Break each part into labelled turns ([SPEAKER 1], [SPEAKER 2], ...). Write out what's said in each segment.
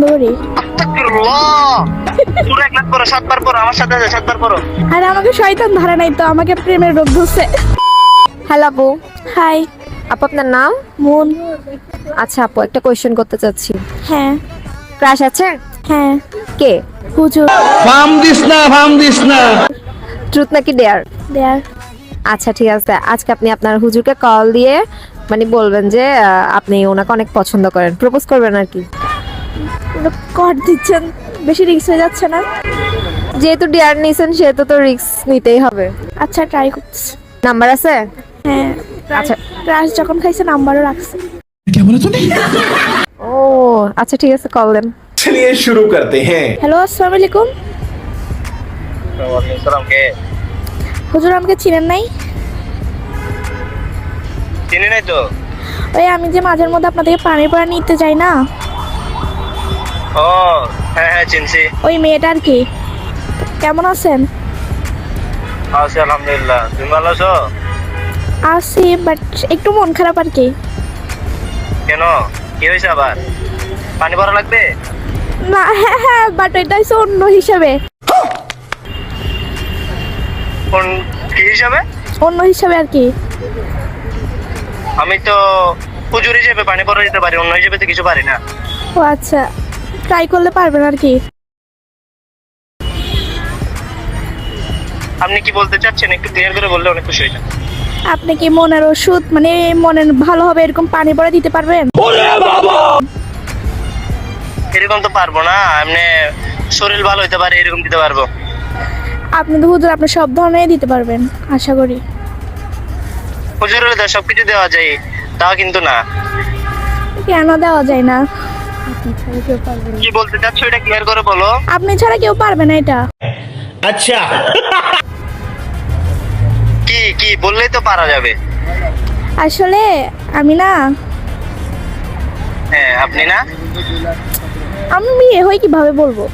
[SPEAKER 1] দৌড়ি
[SPEAKER 2] পুরো এক লাখ পড়ো, 7 বার পড়ো, আমার সাথে আছে 7 বার পড়ো।
[SPEAKER 1] আরে আমাকে শয়তান ধরে নাই তো, আমাকে প্রেমের রোগ ধরছে।
[SPEAKER 3] হ্যালো আপু।
[SPEAKER 1] হাই।
[SPEAKER 3] আপু আপনার নাম?
[SPEAKER 1] মন।
[SPEAKER 3] আচ্ছা আপু, একটা কোয়েশ্চেন করতে চাচ্ছি।
[SPEAKER 1] হ্যাঁ।
[SPEAKER 3] ক্রাশ আছে?
[SPEAKER 1] হ্যাঁ।
[SPEAKER 3] কে?
[SPEAKER 1] হুজুর।
[SPEAKER 4] ফার্ম দিস না
[SPEAKER 3] ট্রুথ নাকি ডেয়ার?
[SPEAKER 1] দেয়ার।
[SPEAKER 3] আচ্ছা ঠিক আছে, আজকে আপনি আপনার হুজুরকে কল দিয়ে মানে বলবেন যে আপনি ওনাকে অনেক পছন্দ করেন, প্রপোজ করবেন আর কি।
[SPEAKER 1] কর দিচ্ছেন, বেশি রিস্ক হয়ে যাচ্ছে না?
[SPEAKER 3] যেহেতু ডেয়ার নিয়েছেন সেহেতু তো রিস্ক নিতেই হবে।
[SPEAKER 1] আচ্ছা ট্রাই করছি।
[SPEAKER 3] নাম্বার আছে?
[SPEAKER 1] হ্যাঁ।
[SPEAKER 3] আচ্ছা।
[SPEAKER 1] ক্রাশ যখন খাইছে নাম্বারও রাখছে।
[SPEAKER 3] ও আচ্ছা ঠিক আছে, কল দেন।
[SPEAKER 5] चलिए शुरू करते हैं।
[SPEAKER 1] হ্যালো, আসসালামু আলাইকুম।
[SPEAKER 2] ওয়ালাইকুম সালাম। কে?
[SPEAKER 1] হুজুর আমাকে চিনেন নাই?
[SPEAKER 2] চিনি নাই তো।
[SPEAKER 1] ওই আমি যে মাঝের মধ্যে আপনাদেরকে পানির পড়া নিতে যাই না,
[SPEAKER 2] ও হ্যাঁ হ্যাঁ চিনছি।
[SPEAKER 1] ওই মেয়েটা আর কি। কেমন আছেন?
[SPEAKER 2] আছি আলহামদুলিল্লাহ, তুমি ভালো আছো?
[SPEAKER 1] আছি, বাট একটু মন খারাপ আর কি।
[SPEAKER 2] কেন, কি হয়েছে আবার? পানি ভরা লাগবে?
[SPEAKER 1] না, হ্যাঁ হ্যাঁ, বাট এটা হচ্ছে অন্য হিসাবে।
[SPEAKER 2] কোন কি হিসাবে?
[SPEAKER 1] অন্য হিসাবে আর কি।
[SPEAKER 2] আমি তো হুজুর হিসেবে পানি ভরা দিতে পারি, অন্য হিসেবে তো কিছু পারি না।
[SPEAKER 1] ও আচ্ছা, ট্রাই করলে পারবেন আর কি।
[SPEAKER 2] আপনি কি বলতে চাচ্ছেন একটু ক্লিয়ার করে বললে অনেক খুশি হইতাম।
[SPEAKER 1] আপনি কি মনের ওষুধ, মানে মনের ভালো হবে এরকম পানি পড়া দিতে পারবেন?
[SPEAKER 2] এরকম তো পারবো না, এমনি শরীর ভালো হইতে পারে এরকম দিতে পারবো।
[SPEAKER 1] আপনি তো হুজুর, আপনি সব ধরনের দিতে পারবেন আশা করি।
[SPEAKER 2] হুজুর হলে তো সবকিছু দেওয়া যায়, তাও কিন্তু না।
[SPEAKER 1] কেন দেওয়া যায় না?
[SPEAKER 2] কি বলতে চাচ্ছ এটা ক্লিয়ার করে বলো।
[SPEAKER 1] আপনি ছাড়া কেউ পারবে না এটা।
[SPEAKER 5] अच्छा
[SPEAKER 2] কি কি বললেই তো পারা যাবে।
[SPEAKER 1] আসলে আমি না,
[SPEAKER 2] হ্যাঁ আপনি না?
[SPEAKER 1] আমি বিয়ে হই কিভাবে বলবো?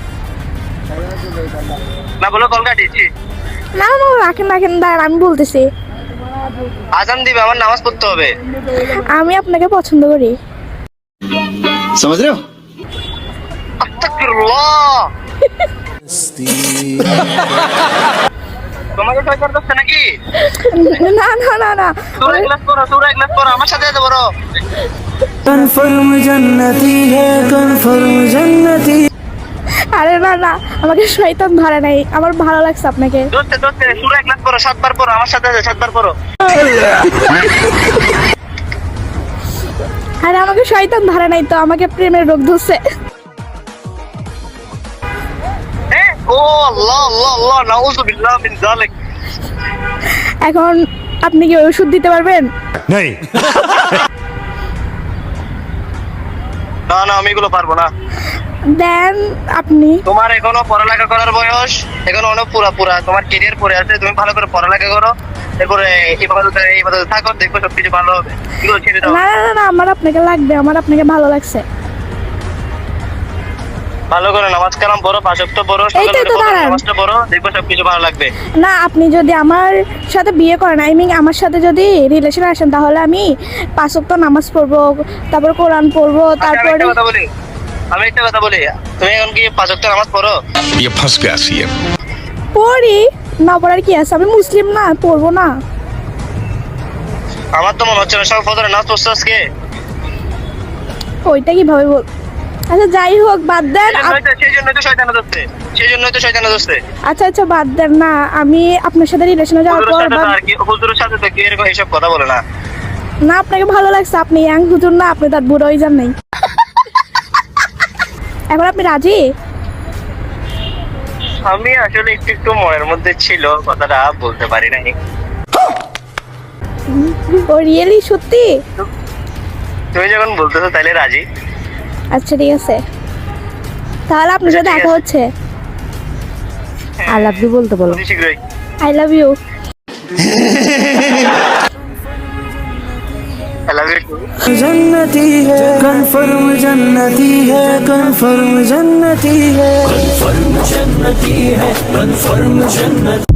[SPEAKER 2] না বলো, কল কাটিয়েছি।
[SPEAKER 1] না না, রাখেন রাখেন, দাঁড়ান আমি বলতেছি।
[SPEAKER 2] আজান দিবে, আমার নামাজ পড়তে হবে।
[SPEAKER 1] আমি আপনাকে পছন্দ করি।
[SPEAKER 4] समझ रहे हो?
[SPEAKER 2] আস্তাগফিরুল্লাহ। তোমাকে ট্রাই করতেছ নাকি?
[SPEAKER 1] না না না না,
[SPEAKER 2] সূরা ইখলাস পড়ো, আমার সাথে যেতে বলো।
[SPEAKER 6] कन्फर्म जन्नती है कन्फर्म जन्नती।
[SPEAKER 1] আরে না না, আমাকে শয়তান ধরে নাই, আমার ভালো লাগছে আপনাকে।
[SPEAKER 2] দোস্তে সূরা ইখলাস পড়ো, 7 বার পড়ো, আমার সাথে আছে 7 বার পড়ো।
[SPEAKER 1] আরে আমাকে শয়তান ধরে নাই তো, আমাকে প্রেমের রোগ ধরছে।
[SPEAKER 2] হ্যাঁ ও আল্লাহ আল্লাহ আল্লাহ, নাউযুবিল্লাহ মিন যালিক।
[SPEAKER 1] এখন আপনি কি ওষুধ দিতে পারবেন?
[SPEAKER 2] না না, আমি এগুলো পারবো না।
[SPEAKER 1] দেন আপনি।
[SPEAKER 2] তোমার এখনো পড়ালেখা করার বয়স, এখন অনেক পুরা তোমার ক্যারিয়ার পড়ে আছে, তুমি ভালো করে পড়ালেখা করো, এরপরে ইবাদতে থাকো, দেখো সবকিছু ভালো হবে। এগুলো ছেড়ে দাও।
[SPEAKER 1] না না না, আমার আপনাকে লাগবে, আমার আপনাকে ভালো লাগছে।
[SPEAKER 2] ভালো করে নামাজ কালাম পড়ো, 5 ওয়াক্ত পড়ো, সকালে
[SPEAKER 1] এইটাই তো
[SPEAKER 2] উঠে
[SPEAKER 1] দাঁড়ান।
[SPEAKER 2] নামাজটা পড়ো, দেখো সবকিছু ভালো লাগবে।
[SPEAKER 1] না, আপনি যদি আমার সাথে বিয়ে করেন, আই মিন আমার সাথে যদি রিলেশনে আসেন, তাহলে আমি 5 ওয়াক্ত নামাজ পড়বো, তারপর কোরআন পড়বো,
[SPEAKER 2] আচ্ছা, আমি
[SPEAKER 1] তারপরে
[SPEAKER 2] একটা কথা বলি, তুমি এখন কি 5 ওয়াক্ত নামাজ পড়ো?
[SPEAKER 4] ये फंस गया सीएम।
[SPEAKER 1] পড়ি। না পড়ার কি আছে, আমি মুসলিম না, পড়বো না?
[SPEAKER 2] আমার তো মনে হচ্ছে না সব ফজরের নামাজ পড়ছো আজকে।
[SPEAKER 1] ওইটা কিভাবে বল? আচ্ছা যাই হোক, বাদ দেন।
[SPEAKER 2] সেই জন্যই তো শয়তানে দোষে।
[SPEAKER 1] আচ্ছা আচ্ছা, বাদ দেন না। আমি আপনার সাথে রিলেশনে যাওয়ার পর
[SPEAKER 2] হুজুরের সাথে তো কি এরকম এইসব কথা বলে না।
[SPEAKER 1] না, আপনাকে ভালো লাগছে, আপনি ইয়াং হুজুর না, আপনি তার বুড়ো হয়ে যান নাই। এখন আপনি রাজি?
[SPEAKER 2] আমি আসলে একটু মনের মধ্যে ছিল, কথাটা বলতে পারি নাই।
[SPEAKER 1] ও রিয়েলি সত্যি?
[SPEAKER 2] তুমি যখন বলতেছো তাইলে রাজি।
[SPEAKER 1] আচ্ছা ঠিক আছে, তাহলে আপনার সাথে
[SPEAKER 2] ঠিক
[SPEAKER 1] দেখা
[SPEAKER 2] আছে।
[SPEAKER 1] হচ্ছে।
[SPEAKER 3] আই লাভ ইউ বলতে বলো।
[SPEAKER 2] অতি শীঘ্রই।
[SPEAKER 1] I love you.
[SPEAKER 2] I love you too.
[SPEAKER 6] जन्नती है कन्फर्म जन्नती है कन्फर्म जन्नती है कन्फर्म जन्नती है कन्फर्म जन्नती।